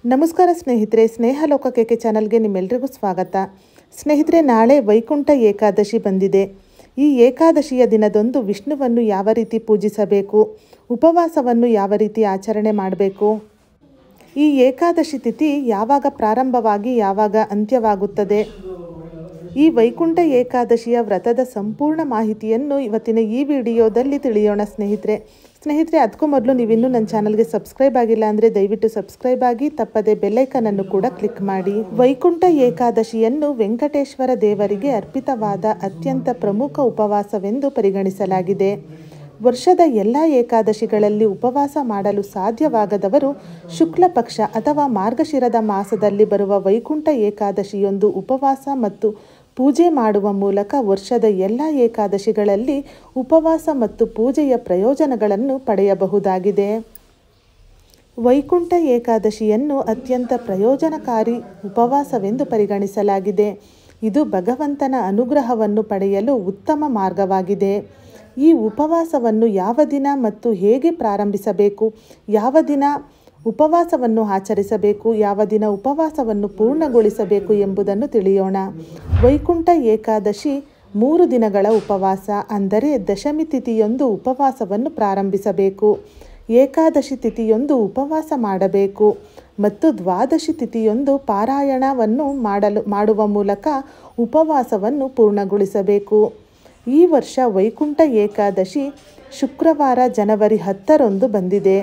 ನಮಸ್ಕಾರ ಸ್ನೇಹಿತರೆ, ಸ್ನೇಹ ಲೋಕಕ್ಕೆ ಚಾನಲ್ಗೆ ನಿಮ್ಮೆಲ್ಲರಿಗೂ ಸ್ವಾಗತ. ಸ್ನೇಹಿತರೆ, ನಾಳೆ ವೈಕುಂಠ ಏಕಾದಶಿ ಬಂದಿದೆ. ಈ ಏಕಾದಶಿಯ ದಿನದಂದು ವಿಷ್ಣುವನ್ನು ಯಾವ ರೀತಿ ಪೂಜಿಸಬೇಕು, ಉಪವಾಸವನ್ನು ಯಾವ ರೀತಿ ಆಚರಣೆ ಮಾಡಬೇಕು, ಈ ಏಕಾದಶಿ ತಿಥಿ ಯಾವಾಗ ಪ್ರಾರಂಭವಾಗಿ ಯಾವಾಗ ಅಂತ್ಯವಾಗುತ್ತದೆ, ಈ ವೈಕುಂಠ ಏಕಾದಶಿಯ ವ್ರತದ ಸಂಪೂರ್ಣ ಮಾಹಿತಿಯನ್ನು ಇವತ್ತಿನ ಈ ವಿಡಿಯೋದಲ್ಲಿ ತಿಳಿಯೋಣ ಸ್ನೇಹಿತರೆ. ಅದಕ್ಕೂ ಮೊದಲು ನೀವಿನ್ನೂ ನನ್ನ ಚಾನಲ್ಗೆ ಸಬ್ಸ್ಕ್ರೈಬ್ ಆಗಿಲ್ಲ ಅಂದರೆ ದಯವಿಟ್ಟು ಸಬ್ಸ್ಕ್ರೈಬ್ ಆಗಿ, ತಪ್ಪದೆ ಬೆಲ್ಲೈಕನನ್ನು ಕೂಡ ಕ್ಲಿಕ್ ಮಾಡಿ. ವೈಕುಂಠ ಏಕಾದಶಿಯನ್ನು ವೆಂಕಟೇಶ್ವರ ದೇವರಿಗೆ ಅರ್ಪಿತವಾದ ಅತ್ಯಂತ ಪ್ರಮುಖ ಉಪವಾಸವೆಂದು ಪರಿಗಣಿಸಲಾಗಿದೆ. ವರ್ಷದ ಎಲ್ಲ ಏಕಾದಶಿಗಳಲ್ಲಿ ಉಪವಾಸ ಮಾಡಲು ಸಾಧ್ಯವಾಗದವರು ಶುಕ್ಲ ಪಕ್ಷ ಅಥವಾ ಮಾರ್ಗಶಿರದ ಮಾಸದಲ್ಲಿ ಬರುವ ವೈಕುಂಠ ಏಕಾದಶಿಯೊಂದು ಉಪವಾಸ ಮತ್ತು ಪೂಜೆ ಮಾಡುವ ಮೂಲಕ ವರ್ಷದ ಎಲ್ಲ ಏಕಾದಶಿಗಳಲ್ಲಿ ಉಪವಾಸ ಮತ್ತು ಪೂಜೆಯ ಪ್ರಯೋಜನಗಳನ್ನು ಪಡೆಯಬಹುದಾಗಿದೆ. ವೈಕುಂಠ ಏಕಾದಶಿಯನ್ನು ಅತ್ಯಂತ ಪ್ರಯೋಜನಕಾರಿ ಉಪವಾಸವೆಂದು ಪರಿಗಣಿಸಲಾಗಿದೆ. ಇದು ಭಗವಂತನ ಅನುಗ್ರಹವನ್ನು ಪಡೆಯಲು ಉತ್ತಮ ಮಾರ್ಗವಾಗಿದೆ. ಈ ಉಪವಾಸವನ್ನು ಯಾವ ದಿನ ಮತ್ತು ಹೇಗೆ ಪ್ರಾರಂಭಿಸಬೇಕು, ಯಾವ ದಿನ ಉಪವಾಸವನ್ನು ಆಚರಿಸಬೇಕು, ಯಾವ ದಿನ ಉಪವಾಸವನ್ನು ಪೂರ್ಣಗೊಳಿಸಬೇಕು ಎಂಬುದನ್ನು ತಿಳಿಯೋಣ. ವೈಕುಂಠ ಏಕಾದಶಿ 3 ದಿನಗಳ ಉಪವಾಸ, ಅಂದರೆ ದಶಮಿ ತಿಥಿಯೊಂದು ಉಪವಾಸವನ್ನು ಪ್ರಾರಂಭಿಸಬೇಕು, ಏಕಾದಶಿ ತಿಥಿಯೊಂದು ಉಪವಾಸ ಮಾಡಬೇಕು ಮತ್ತು ದ್ವಾದಶಿ ತಿಥಿಯೊಂದು ಪಾರಾಯಣವನ್ನು ಮಾಡುವ ಮೂಲಕ ಉಪವಾಸವನ್ನು ಪೂರ್ಣಗೊಳಿಸಬೇಕು. ಈ ವರ್ಷ ವೈಕುಂಠ ಏಕಾದಶಿ ಶುಕ್ರವಾರ ಜನವರಿ 10ರಂದು ಬಂದಿದೆ.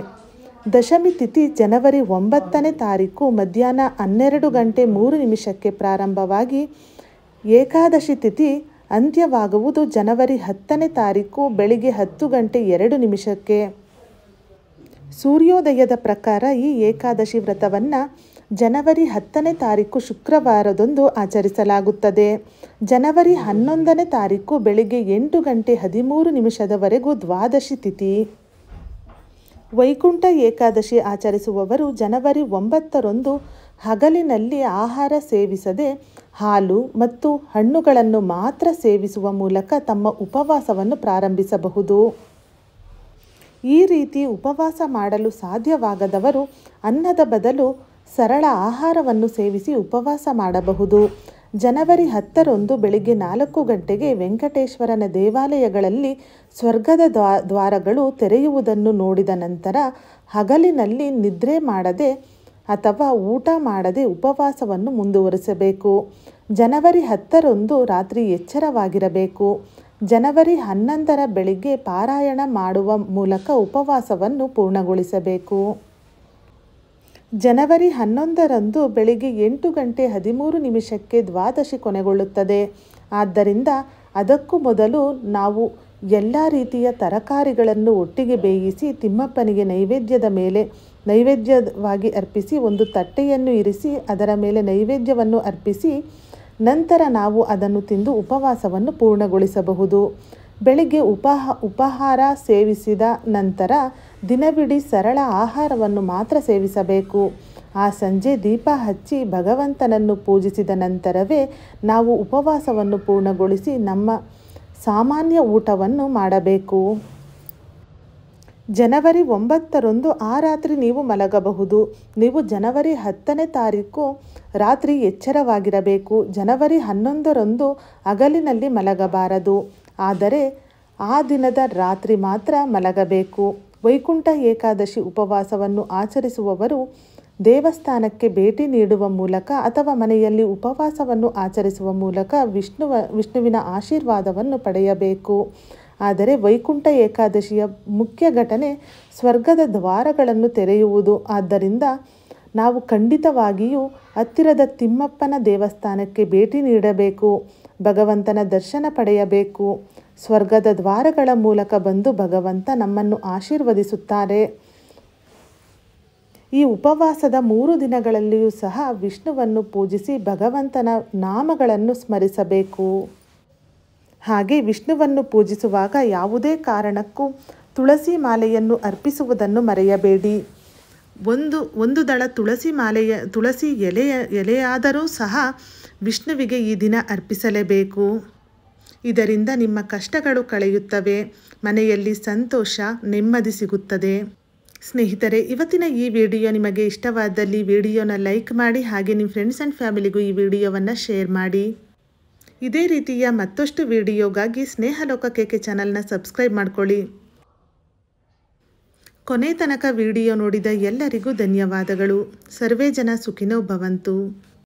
ದಶಮಿ ತಿಥಿ ಜನವರಿ 9ನೇ ತಾರೀಕು ಮಧ್ಯಾಹ್ನ 12:03 ಪ್ರಾರಂಭವಾಗಿ ಏಕಾದಶಿ ತಿಥಿ ಅಂತ್ಯವಾಗುವುದು ಜನವರಿ 10ನೇ ತಾರೀಕು ಬೆಳಿಗ್ಗೆ 10:02. ಸೂರ್ಯೋದಯದ ಪ್ರಕಾರ ಈ ಏಕಾದಶಿ ವ್ರತವನ್ನು ಜನವರಿ 10ನೇ ತಾರೀಕು ಶುಕ್ರವಾರದಂದು ಆಚರಿಸಲಾಗುತ್ತದೆ. ಜನವರಿ 11ನೇ ತಾರೀಕು ಬೆಳಿಗ್ಗೆ 8:13 ದ್ವಾದಶಿ ತಿಥಿ. ವೈಕುಂಠ ಏಕಾದಶಿ ಆಚರಿಸುವವರು ಜನವರಿ 9ರಂದು ಹಗಲಿನಲ್ಲಿ ಆಹಾರ ಸೇವಿಸದೆ ಹಾಲು ಮತ್ತು ಹಣ್ಣುಗಳನ್ನು ಮಾತ್ರ ಸೇವಿಸುವ ಮೂಲಕ ತಮ್ಮ ಉಪವಾಸವನ್ನು ಪ್ರಾರಂಭಿಸಬಹುದು. ಈ ರೀತಿ ಉಪವಾಸ ಮಾಡಲು ಸಾಧ್ಯವಾಗದವರು ಅನ್ನದ ಬದಲು ಸರಳ ಆಹಾರವನ್ನು ಸೇವಿಸಿ ಉಪವಾಸ ಮಾಡಬಹುದು. ಜನವರಿ 10ರಂದು ಬೆಳಿಗ್ಗೆ 4 ಗಂಟೆಗೆ ವೆಂಕಟೇಶ್ವರನ ದೇವಾಲಯಗಳಲ್ಲಿ ಸ್ವರ್ಗದ ದ್ವಾರಗಳು ತೆರೆಯುವುದನ್ನು ನೋಡಿದ ನಂತರ ಹಗಲಿನಲ್ಲಿ ನಿದ್ರೆ ಮಾಡದೆ ಅಥವಾ ಊಟ ಮಾಡದೆ ಉಪವಾಸವನ್ನು ಮುಂದುವರಿಸಬೇಕು. ಜನವರಿ 10ರಂದು ರಾತ್ರಿ ಎಚ್ಚರವಾಗಿರಬೇಕು. ಜನವರಿ 11ರ ಬೆಳಿಗ್ಗೆ ಪಾರಾಯಣ ಮಾಡುವ ಮೂಲಕ ಉಪವಾಸವನ್ನು ಪೂರ್ಣಗೊಳಿಸಬೇಕು. ಜನವರಿ 11ರಂದು ಬೆಳಿಗ್ಗೆ 8:13 ದ್ವಾದಶಿ ಕೊನೆಗೊಳ್ಳುತ್ತದೆ. ಆದ್ದರಿಂದ ಅದಕ್ಕೂ ಮೊದಲು ನಾವು ಎಲ್ಲ ರೀತಿಯ ತರಕಾರಿಗಳನ್ನು ಒಟ್ಟಿಗೆ ಬೇಯಿಸಿ ತಿಮ್ಮಪ್ಪನಿಗೆ ನೈವೇದ್ಯವಾಗಿ ಅರ್ಪಿಸಿ ಒಂದು ತಟ್ಟೆಯನ್ನು ಇರಿಸಿ ಅದರ ಮೇಲೆ ನೈವೇದ್ಯವನ್ನು ಅರ್ಪಿಸಿ ನಂತರ ನಾವು ಅದನ್ನು ತಿಂದು ಉಪವಾಸವನ್ನು ಪೂರ್ಣಗೊಳಿಸಬಹುದು. ಬೆಳಿಗ್ಗೆ ಉಪಹಾರ ಸೇವಿಸಿದ ನಂತರ ದಿನವಿಡೀ ಸರಳ ಆಹಾರವನ್ನು ಮಾತ್ರ ಸೇವಿಸಬೇಕು. ಆ ಸಂಜೆ ದೀಪ ಹಚ್ಚಿ ಭಗವಂತನನ್ನು ಪೂಜಿಸಿದ ನಂತರವೇ ನಾವು ಉಪವಾಸವನ್ನು ಪೂರ್ಣಗೊಳಿಸಿ ನಮ್ಮ ಸಾಮಾನ್ಯ ಊಟವನ್ನು ಮಾಡಬೇಕು. ಜನವರಿ 9ರಂದು ಆ ರಾತ್ರಿ ನೀವು ಮಲಗಬಹುದು. ನೀವು ಜನವರಿ 10ನೇ ತಾರೀಕು ರಾತ್ರಿ ಎಚ್ಚರವಾಗಿರಬೇಕು. ಜನವರಿ 11ರಂದು ಹಗಲಿನಲ್ಲಿ ಮಲಗಬಾರದು, ಆದರೆ ಆ ದಿನದ ರಾತ್ರಿ ಮಾತ್ರ ಮಲಗಬೇಕು. ವೈಕುಂಠ ಏಕಾದಶಿ ಉಪವಾಸವನ್ನು ಆಚರಿಸುವವರು ದೇವಸ್ಥಾನಕ್ಕೆ ಭೇಟಿ ನೀಡುವ ಮೂಲಕ ಅಥವಾ ಮನೆಯಲ್ಲಿ ಉಪವಾಸವನ್ನು ಆಚರಿಸುವ ಮೂಲಕ ವಿಷ್ಣುವಿನ ಆಶೀರ್ವಾದವನ್ನು ಪಡೆಯಬೇಕು. ಆದರೆ ವೈಕುಂಠ ಏಕಾದಶಿಯ ಮುಖ್ಯ ಘಟನೆ ಸ್ವರ್ಗದ ದ್ವಾರಗಳನ್ನು ತೆರೆಯುವುದು. ಆದ್ದರಿಂದ ನಾವು ಖಂಡಿತವಾಗಿಯೂ ಹತ್ತಿರದ ತಿಮ್ಮಪ್ಪನ ದೇವಸ್ಥಾನಕ್ಕೆ ಭೇಟಿ ನೀಡಬೇಕು, ಭಗವಂತನ ದರ್ಶನ ಪಡೆಯಬೇಕು. ಸ್ವರ್ಗದ ದ್ವಾರಗಳ ಮೂಲಕ ಬಂದು ಭಗವಂತ ನಮ್ಮನ್ನು ಆಶೀರ್ವದಿಸುತ್ತಾರೆ. ಈ ಉಪವಾಸದ 3 ದಿನಗಳಲ್ಲಿಯೂ ಸಹ ವಿಷ್ಣುವನ್ನು ಪೂಜಿಸಿ ಭಗವಂತನ ನಾಮಗಳನ್ನು ಸ್ಮರಿಸಬೇಕು. ಹಾಗೆ ವಿಷ್ಣುವನ್ನು ಪೂಜಿಸುವಾಗ ಯಾವುದೇ ಕಾರಣಕ್ಕೂ ತುಳಸಿ ಮಾಲೆಯನ್ನು ಅರ್ಪಿಸುವುದನ್ನು ಮರೆಯಬೇಡಿ. ಒಂದು ದಳ ತುಳಸಿ ಎಲೆಯಾದರೂ ಸಹ ವಿಷ್ಣುವಿಗೆ ಈ ದಿನ ಅರ್ಪಿಸಲೇಬೇಕು. ಇದರಿಂದ ನಿಮ್ಮ ಕಷ್ಟಗಳು ಕಳೆಯುತ್ತವೆ, ಮನೆಯಲ್ಲಿ ಸಂತೋಷ ನೆಮ್ಮದಿ ಸಿಗುತ್ತದೆ. ಸ್ನೇಹಿತರೆ, ಇವತ್ತಿನ ಈ ವಿಡಿಯೋ ನಿಮಗೆ ಇಷ್ಟವಾದಲ್ಲಿ ವಿಡಿಯೋನ ಲೈಕ್ ಮಾಡಿ, ಹಾಗೆ ನಿಮ್ಮ ಫ್ರೆಂಡ್ಸ್ ಆ್ಯಂಡ್ ಫ್ಯಾಮಿಲಿಗೂ ಈ ವಿಡಿಯೋವನ್ನು ಶೇರ್ ಮಾಡಿ. ಇದೇ ರೀತಿಯ ಮತ್ತಷ್ಟು ವಿಡಿಯೋಗಾಗಿ ಸ್ನೇಹಲೋಕ KK ಚಾನಲ್ನ ಸಬ್ಸ್ಕ್ರೈಬ್ ಮಾಡ್ಕೊಳ್ಳಿ. ಕೊನೆ ತನಕ ವಿಡಿಯೋ ನೋಡಿದ ಎಲ್ಲರಿಗೂ ಧನ್ಯವಾದಗಳು. ಸರ್ವೇ ಜನ ಸುಖಿನೋ ಭವಂತು.